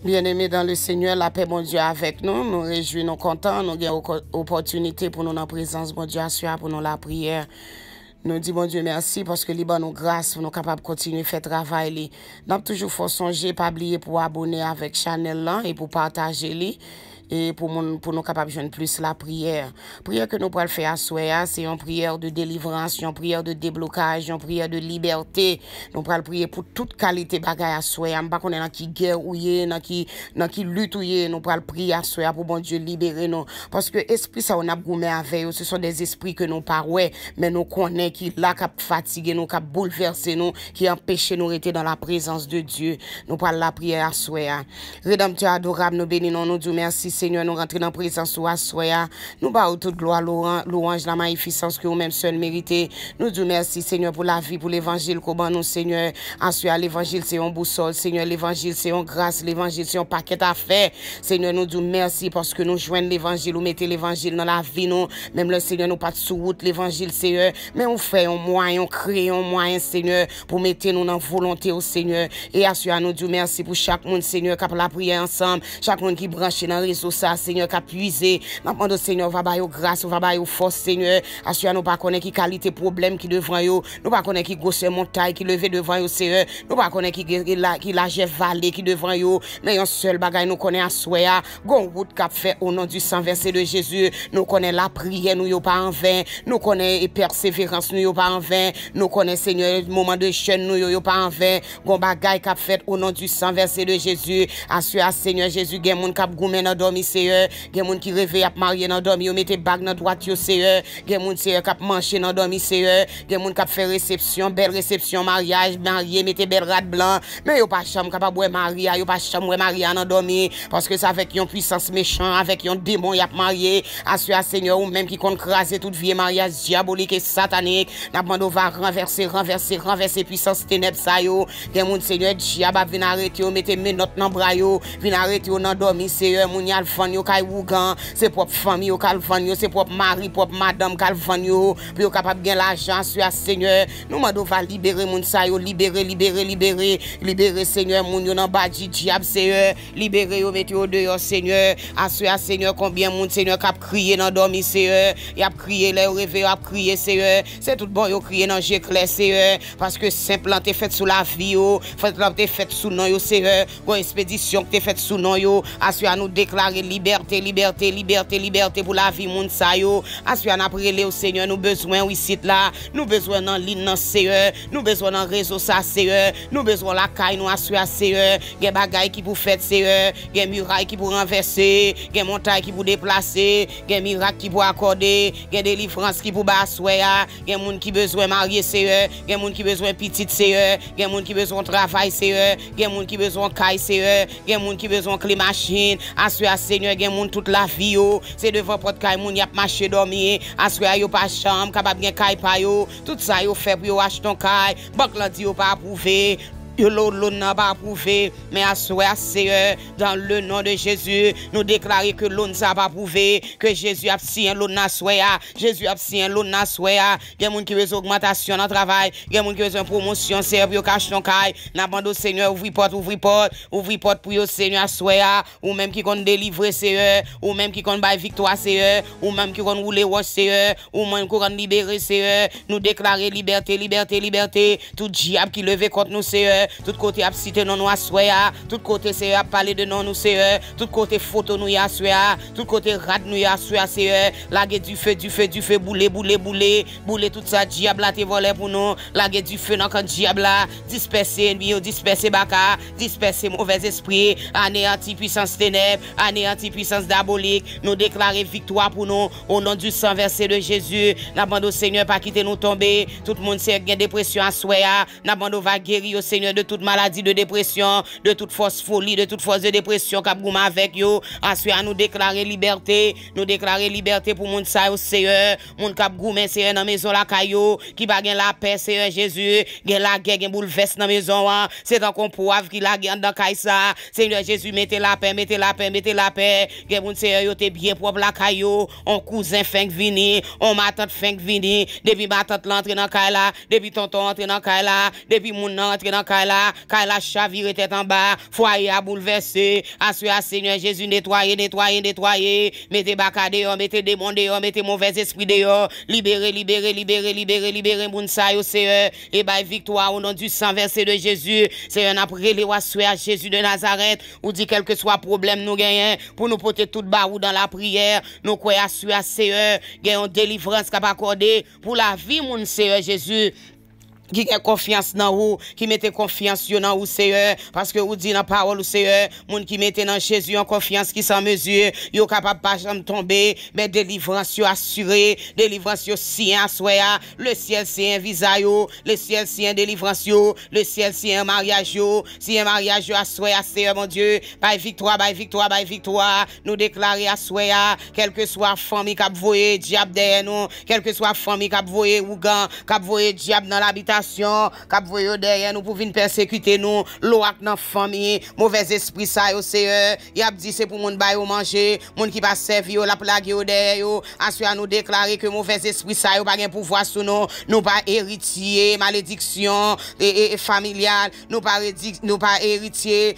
Bien-aimés dans le Seigneur, la paix, mon Dieu, avec nous. Nous réjouissons, nous contents, nous avons opportunité pour nous dans la présence, mon Dieu, pour nous la prière. Nous disons, mon Dieu, merci parce que libre nous grâce, nous sommes capables de continuer à faire travail. Nous avons toujours faut songer, pas oublier pour abonner avec Chanel là et pour partager les. Et pour nous capables de joindre plus la prière. Prière que nous pouvons faire à soi, c'est une prière de délivrance, une prière de déblocage, une prière de liberté. Nous pouvons prier pour toute qualité bagaille à soi. Nous pas qu'on est dans qui guerre ou dans qui lutte ou nous pouvons prier à soi pour bon Dieu libérer nous. Parce que esprit ça on a goumé avec eux, ce sont des esprits que nous pas ouais, mais nous connaissons qui là cap fatiguer nous, cap bouleverser nous, qui empêche nous rester dans la présence de Dieu. Nous pouvons la prière à soi. Rédempteur adorable, nous bénissons, nous disons merci Seigneur, nous rentrons dans la présence de Soya. Nous battons toute gloire, louange, la magnificence que vous-même seul méritez. Nous disons merci, Seigneur, pour la vie, pour l'évangile qu'on nous, Seigneur. Ensuite, l'évangile, c'est un boussole. Seigneur, l'évangile, c'est une grâce. L'évangile, c'est un paquet à faire. Seigneur, nous disons merci parce que nous joignons l'évangile. Nous mettons l'évangile dans la vie, nous. Même le Seigneur, nous pas de sous-route, l'évangile, Seigneur. Mais on fait un moyen, on crée un moyen, Seigneur, pour mettre nous dans la volonté au Seigneur. Et ensuite, nous disons merci pour chaque monde, Seigneur, qui a la prière ensemble. Chaque monde qui branche dans le réseau. Ça, Seigneur, qui a puisé. Nous demandons, Seigneur, va bailler grâce, va bailler force, Seigneur. Assure nous pas connaître qui qualité problème qui devant yo. Nous pas connaître qui grosse montagne qui levé devant yo, Seigneur. Nous pas connaître qui lâche vallée qui devant yo. Mais un seul bagage nous connaît à soya. Gon route qu'a fait au nom du sang versé de Jésus. Nous connaît la prière nous yo pas en vain. Nous connaît et persévérance nous yo pas en vain. Nous connaît, Seigneur, moment de chaîne nous yo pas en vain. Gon bagage qu'a fait au nom du sang versé de Jésus. Assure, Seigneur Jésus, gen moun k'ap goumen dans dormi, Seigneur. Gen moun qui réveille à marier dans dormi, yo mette bag dans droite yo, Seigneur. Gen moun, Seigneur, k'ap manger dans dormi, Seigneur. Gen moun k'ap fait réception, belle réception, mariage, marié, mette belle rade blanc. Mais yo pas chambre capable boire Maria, yo pas chambre Maria dans dormi parce que ça avec une puissance méchant, avec un démon y a marié. Assure, Seigneur, ou même qui compte craser toute vie mariage diabolique et satanique. N'a demandé va renverser puissance ténèbres ça yo. Gen moun, Seigneur, diable vinn arrêter yo, mette menottes dans bras yo, vinn arrêter yo dans dormi, Seigneur, moun yal fan yo kay wougan, c'est propre famille yo kal fan yo, c'est propre mari, propre madame kal fan yo, puis yo capable gen l'argent sur Seigneur. Nous mando va libérer moun sa yo, libérer Seigneur, moun yo dans badi diable, Seigneur, libérer yo, mettez yo dehors, Seigneur. Assure, Seigneur, combien moun, Seigneur, k'ap crier dans dormi, Seigneur, y a crier les réveil, a crier, Seigneur, c'est tout bon yo crier dans Jéclair, Seigneur, parce que simple t'es fait sous la vie yo, t'es fait sous nom yo, Seigneur, une expédition t'es fait sous nom yo. Assure nous déclarer liberté pour la vie moun sa yo. Assure n'a prier au Seigneur, nous besoin oui site là, nous besoin dans ligne dans Seigneur, nous besoin dans réseau ça, Seigneur, nous besoin la caille nous assure, Seigneur, gen bagay qui pour faire, Seigneur, gen muraille qui pour renverser, gen montagne qui pour déplacer, gen miracle qui pour accorder, gen délivrance qui pour bassoya, gen moun qui besoin marier, Seigneur, gen moun qui besoin petite, Seigneur, gen moun qui besoin travail, Seigneur, gen moun qui besoin caille, Seigneur, gen moun qui besoin clé machine. Assure, Seigneur, gen moun toute la vie yo, c'est devant porte caille moun y a marché dormir. Assure yo pas chambre capable gen caille pa yo, tout ça yo fait pour yo acheter ton caille, banque la dit yo pas approuvé. L'on n'a pas approuvé, mais à soi, Seigneur, dans le nom de Jésus, nous déclarons que l'on n'a pas approuvé, que Jésus a signé l'on n'a souhaité, Jésus a signé l'on n'a souhaité. Il y a des gens qui veulent augmentation dans le travail, il y a des gens qui veulent promotion, Seigneur, pour cacher ton caille. N'abandonne, Seigneur, ouvre porte pour yo, Seigneur, à souhaité, ou même qui compte délivrer, Seigneur, ou même qui compte bailler victoire, Seigneur, ou même qui compte rouler roche, Seigneur, ou même qui compte libérer, Seigneur. Nous déclarer liberté, tout diable qui levait contre nous, Seigneur. Tout côté a cité non nous assoya, tout côté c'est a parler de non nous Seigneur, tout côté photo nous assoya, tout côté rad nous assoya, Seigneur, laguer du feu, bouler tout ça diable a te volé pour nous, laguer du feu dans quand diable là, disperser ennemi, disperser baka, disperser mauvais esprit, anéanti puissance ténèbres, anéanti puissance diabolique, nous déclarer victoire pour nous au nom du sang versé de Jésus. N'abandonne Seigneur pas quitter nous tomber, tout le monde sait qu'il y a dépression assoya, n'abandonne va guérir au Seigneur de toute maladie de dépression, de toute force folie, de toute force de dépression qu'a gouma avec yo. Ensuite nous déclarer liberté pour moun sa yo, Seigneur, moun k'ap goumé, Seigneur, dans maison la caillou, qui pa gen la paix, Seigneur Jésus, gen la guerre, gen bouleverse dans maison, c'est un qu'on poivre qui la guerre dans caille ça. Seigneur Jésus, mettez la paix, gen moun Seigneur yo te bien propre la caillou, on cousin fin vini, on ma tante fin vini, depuis ma tante l'entre dans caille là, depuis tonton entre dans caille là, depuis moun entre dans caille là, car la chavire tête en bas, foyer à bouleverser, assurer Seigneur Jésus, nettoyer, mettez baka dehors, mettez démon dehors, mettez mauvais esprit dehors, libérez, moun sa yo, Seigneur, et by victoire au nom du sang versé de Jésus, Seigneur, après les assurer à Jésus de Nazareth, ou dit quel que soit problème nous gagnons, pour nous porter tout barou dans la prière, nous croyons assurer à Seigneur, gagnons délivrance qu'a accordé pour la vie, mon Seigneur Jésus. Qui a confiance dans vous, qui mette confiance dans vous, Seigneur, parce que vous dites dans la parole, Seigneur, moun qui mette dans Jésus en confiance qui sans mesure, yo capable pas jamais tomber, mais délivrance yo assurée, délivrance yo sien assoya, le ciel c'est un visage yo, le ciel c'est un délivrance yo, le ciel c'est un mariage yo, si un mariage yo assoya, Seigneur mon Dieu, by victoire, nous déclarer assoya, quelle que soit famille qui a voyé diable derrière nous, quelle que soit famille qui a voyé ougan, qui a voyé diable dans l'habitation, cap voyo derrière nous pour venir persécuter nous, l'oak dans famille, mauvais esprit ça yo Seigneur, y a dit c'est pour moun ba yo manger, moun qui pas servir la plague yo derrière yo, ensuite nous déclarer que mauvais esprit ça yo pas gen pouvoir sur nous pas héritier malédiction et familiale, nous pas héritier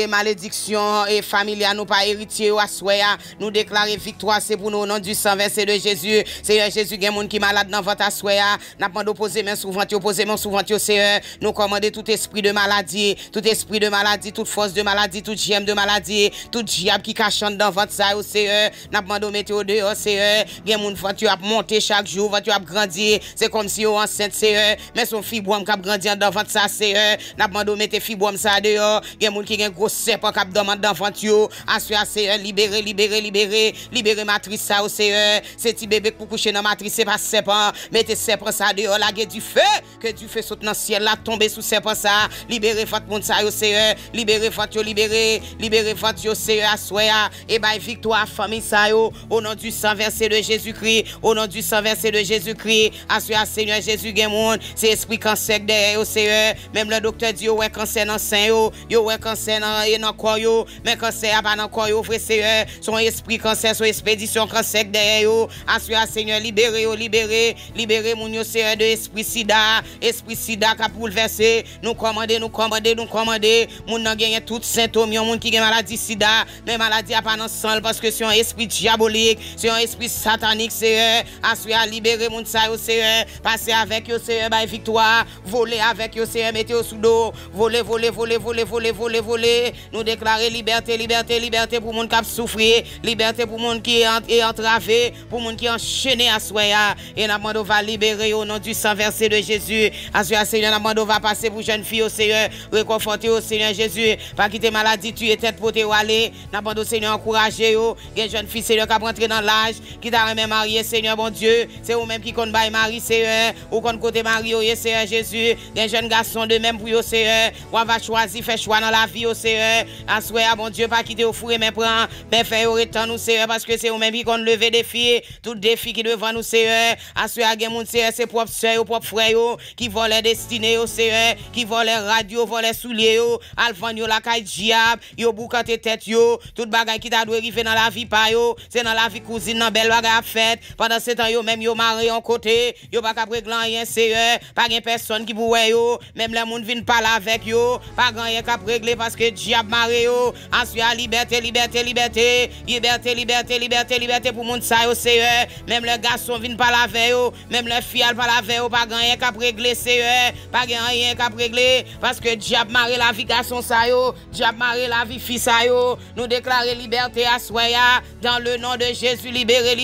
malédiction et familiale, nous pas héritier assoya, nous déclarer victoire c'est pour nous au nom du sang versé de Jésus. Seigneur Jésus gen moun qui malade dans votre assoya, n'a pas d'opposer main souvent opposément souvent Seigneur, nous commandons tout esprit de maladie, toute force de maladie, toute gemme de maladie, tout diable qui cachante dans votre ça Seigneur, n'a demandé mettre au dehors Seigneur, gen moun votre a monter chaque jour, votre a grandir, c'est comme si on enceinte Seigneur, mais son fibrome qui a grandi dans votre ça Seigneur, n'a demandé mettre fibrome ça dehors, gen moun qui gen gros serpent qui demande dans votre yo, assurer Seigneur, libérer matrice ça Seigneur, c'est petit bébé pour coucher dans matrice c'est pas serpent, mettez serpent ça dehors, la du feu, que du feu saute dans le ciel là, tomber sous serpent ça, libérez votre monde ça yo Seigneur, libérez votre Seigneur assoya, et by victoire famille ça yo, au nom du sang versé de Jésus-Christ, au nom du sang versé de Jésus-Christ, assoya Seigneur Jésus gen monde, c'est esprit cancer derrière yo Seigneur, même le docteur dit yo ouais cancer dans sein yo ouais cancer dans corps yo, mais cancer a pas dans corps yo frère Seigneur, son esprit cancer, son expédition cancer derrière yo, assoya Seigneur libérez moun yo Seigneur de esprit sida qui a bouleversé, nous commander, moun nan gagne tout symptômes, yon moun qui gagne maladie sida, mais maladie a pas dans sang parce que c'est un esprit diabolique, c'est un esprit satanique, Seigneur, assurer libérer moun sa yo Seigneur, passer avec yo Seigneur, by victoire, voler avec yo Seigneur, mettez au sous dos, voler, nous déclarer liberté pour moun qui a souffrir, liberté pour moun qui est entravé, pour moun qui est enchaîné à soya, et n'a demandé va libérer au nom du sang versé de Jésus. Assurez Seigneur, la va passer pour jeune fille au Seigneur, réconforter au Seigneur Jésus, pas quitter maladie, tu es tête pour te aller, n'a pas Seigneur encourager yo, gen jeune fille Seigneur qui a rentré dans l'âge, qui t'a même marié Seigneur bon Dieu, c'est ou même qui compte bail mari Seigneur, ou compte côté mari au Seigneur Jésus, gen jeune garçon de même pour yo Seigneur, ou va choisir faire choix dans la vie au Seigneur, assurez bon Dieu pas quitter au four mais prend, mais faire autant nous Seigneur parce que c'est ou même qui compte lever des filles, tout défi qui devant nous Seigneur, assurez gen moun Seigneur c'est propre sœur, propre frère qui volent les destinées au Seigneur, qui volent les radios, volent les souliers yo, alvan yo la kay diable, yo boukante tête yo, tout bagay qui t'a dû arriver dans la vie pa yo, c'est dans la vie cousine dans belle bagay fête, pendant ce temps yo même yo marié en côté, yo pas capable régler rien Seigneur, pas gen personne qui pour yo, même les moun vinn parler avec yo, pas rien capable régler parce que diable marié yo, ensuite liberté pour moun sa yo Seigneur, même les garçons vinn parler avec yo, même les filles parler avec yo, pas rien capable régler Seigneur, pas rien capable régler parce que diable marié la vie garçon sa yo, diable marié la vie fille sa yo, nous déclarer liberté à soya dans le nom de Jésus, libéré,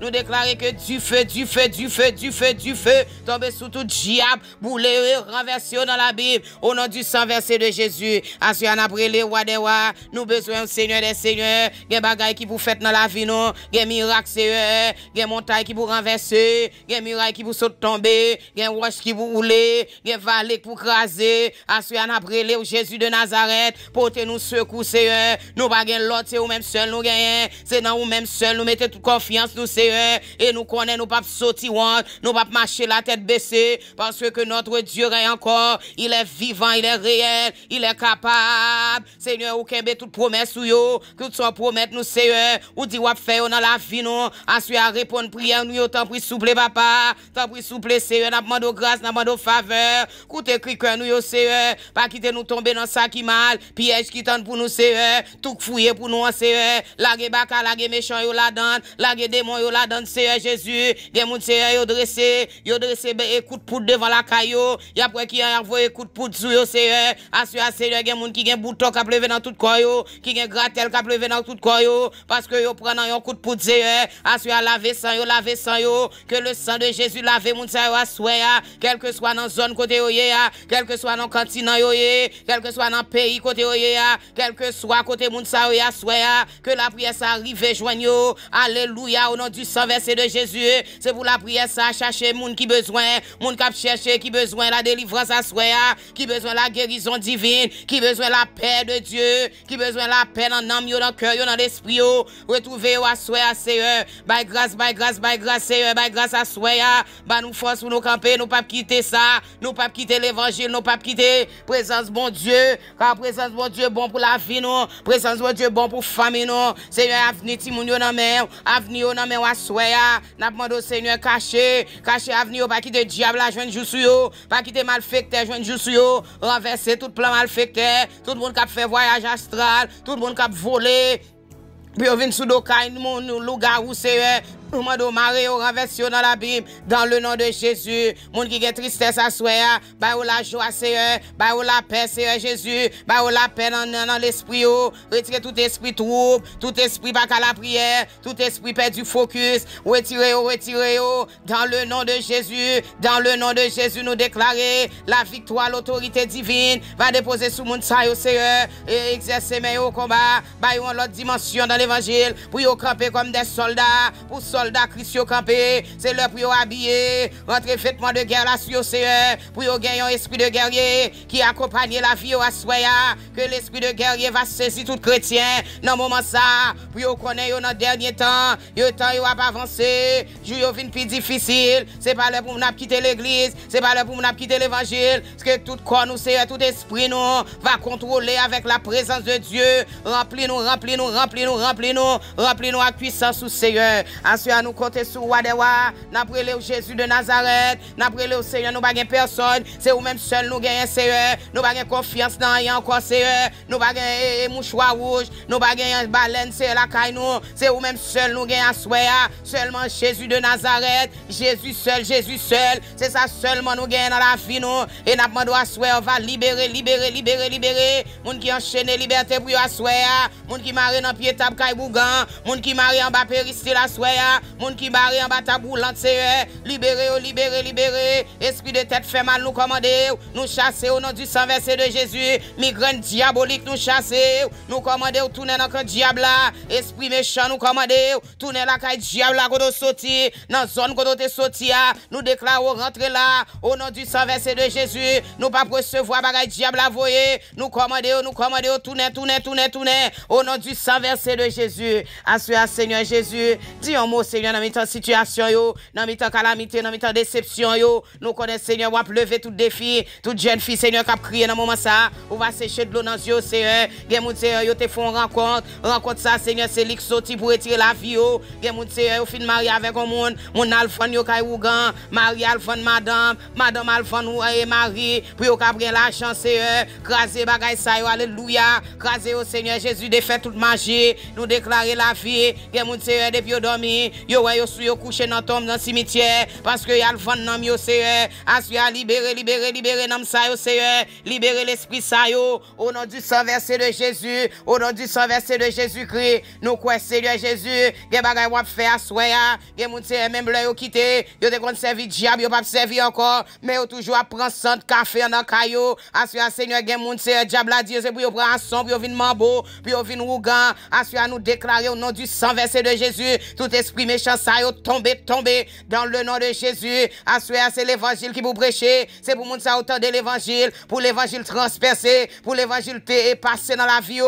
nous déclarer que du feu tombe sous tout diable, boulé, renversé dans la Bible, au nom du sang versé de Jésus, assuré après les rois des rois, nous besoin Seigneur des seigneurs, gen bagay qui pour faire dans la vie non, gen miracle Seigneur, gen montagne qui pour renverser, gen muraille qui pour sauter tomber, gen roche qui pour rouler, gen vallée pour craser, assuré après les Jésus de Nazareth, portez-nous secours Seigneur, nous pas gen l'autre, c'est ou même seul nous gagnons, c'est dans ou même seul nous mettez toute confiance nous Seigneur, et nous connaissons nous pas sortir, nous pas marcher la tête baissée, parce que notre Dieu est encore, il est vivant, il est réel, il est capable, Seigneur, ou kembe toute promesse ou yo, que tu promette nous Seigneur, ou dit ou faire dans la vie nous, ensuite à répondre prière nous, tant pris souple papa, tant pris souple Seigneur, n'a demandé grâce, n'a demandé faveur. Coute écrit que nous, Seigneur, pas quitter nous tomber dans ça qui mal, piège qui tente pour nous, Seigneur, tout fouiller pour nous, Seigneur, laguer baka, laguer méchant, yo la donne, laguer démon, yo la donne, Seigneur Jésus, gen moun, Seigneur, yo dressé, écoute poudre devant la caillou, y a après qui a envoyé coup de poudre sur yo, Seigneur, assure, Seigneur, gen moun qui gen bouton qui a pleuvé dans tout corps yo, qui gen gratel qui a pleuvé dans tout corps yo, parce que yo prend un coup de poudre, Seigneur, assure, laver sang yo, que le sang de Jésus lave moun sa yo assoya, quel que soit dans zone côté yo ya, quel que soit dans continent yo ye, quel que soit dans pays côté yo ya, quel que soit côté moun sa yo assoya, que la prière ça arrive joigne yo, alléluia, au nom du sang versé de Jésus, c'est pour la prière ça chercher moun qui besoin, moun qui chercher qui besoin la délivrance assoya, qui besoin la guérison divine, qui besoin la paix de Dieu, qui besoin la paix dans l'âme yo, dans le cœur yo, dans l'esprit yo, retrouver yo assoya Seigneur, by grâce Seigneur, by grâce assoya, bah nous force pour nous camper, nous pas quitter ça, nous pas quitter l'évangile, nous pas quitter présence bon Dieu, car présence bon Dieu bon pour la vie nous, présence bon Dieu bon pour famille nous, Seigneur avenir timoun yo nan men, avenir yo nan men assoya, n'a demandé au Seigneur cacher avenir yo, pas quitter diable la joindre jou sou yo, pas quitter malfecteur joindre jou sou yo, renverser tout plan malfecteur, tout le monde qui a fait voyage astral, tout le monde qui a volé, puis on vient sous d'aucun nous loup-garou, Seigneur. Mando maré au renversé dans la Bible, dans le nom de Jésus. Moun qui a tristesse à soi, bah ou la joie, Seigneur, bah ou la paix, Seigneur Jésus, bah ou la paix dans l'esprit, retirez tout esprit trouble, tout esprit pas qu'à la prière, tout esprit perdu focus, retirez, dans le nom de Jésus, dans le nom de Jésus, nous déclarer la victoire, l'autorité divine, va déposer sous moun sa yo, Seigneur, et exercer mes au combat, bah yon l'autre dimension dans l'évangile, pour yon camper comme des soldats, pour soldats Christ campé, c'est l'heure pour habiller, rentrer faitement de guerre là sur Seigneur, pour gagner un esprit de guerrier qui accompagne la vie à soya, que l'esprit de guerrier va saisir tout chrétien dans moment ça, pour connaître dans dernier temps, le temps va avancer, jour vient plus difficile, c'est pas l'heure pour nous quitter l'église, c'est pas l'heure pour nous quitter l'évangile, parce que tout corps nous Seigneur, tout esprit nous va contrôler avec la présence de Dieu, remplis-nous à puissance sous Seigneur. À nous compter sur Wadewa, n'a prélé au Jésus de Nazareth, n'a prélé au Seigneur, nous n'avons personne, c'est ou même seul nous gagnons Seigneur, nous n'avons confiance dans rien encore Seigneur, nous n'avons mouchoir rouge, nous n'avons baleine, c'est la caille nous, c'est ou même seul nous gagnons Soya, seulement Jésus de Nazareth, Jésus seul, c'est ça seulement nous gagnons dans la vie nous, et n'a demandé à Soya, on va libérer, moun qui enchaîne liberté pour Soya, moun qui marre dans pied table Kaibougan, moun qui marre en bas péristyle la Soya, moun qui barre en bas taboulant, Seigneur, libérez, esprit de tête fait mal, nous commander, nous chasser au nom du sang versé de Jésus, migraine diabolique, nous chasser, nous commander, tourner dans le diable là, esprit méchant, nous commander, tourner la caille diable là, quand on sorti, dans zone quand on est sorti, nous déclarons rentrer là, au nom du sang versé de Jésus, nous pas recevoir bagaille diable à voyer, nous commander, tourner, au nom du sang versé de Jésus, assure Seigneur Jésus, dis un mot Seigneur dans mi-temps situation yo, dans mi-temps calamité, dans mi-temps déception yo, nous connaissons Seigneur, on va lever tout défi, toute jeune fille Seigneur qui a crié dans moment ça, on va sécher de l'eau dans les yeux Seigneur, gen moun Seigneur yo te font rencontre ça Seigneur c'est lui qui sorti pour retirer la vie yo, gen moun Seigneur yo fin marié avec un monde, mon alfan yo kay ougan, mari alfan madame alfan ou et mari, pour yo ka prendre l'argent Seigneur, craser bagay ça yo, alléluia, craser au Seigneur Jésus défait toute magie, nous déclarer la vie, gen moun Seigneur depuis yo dormi, yo couché dans tombe dans cimetière parce que y a le vent dans yo Seigneur, assurer libérer nam sa yo Seigneur, libérer l'esprit sa yo au nom du sang versé de Jésus, au nom du sang versé de Jésus-Christ, nous quoi Seigneur Jésus, gen bagay wap faire assoya, gen moun Seigneur même là yo quitté, yo te kon servi diable, yo pas servi encore, mais yo toujours prend sang café dans caillou, assurer Seigneur gen moun Seigneur diable a Dieu c'est pour yo prendre son, pour yo vinn mambo, pour yo vinn rougan, assurer nous déclarer au nom du sang versé de Jésus, tout esprit méchant ça yo tomber dans le nom de Jésus. Assurer c'est l'évangile qui vous prêchez, c'est pour moun ça autant de l'évangile, pour l'évangile transpercer, pour l'évangile passer dans la vie.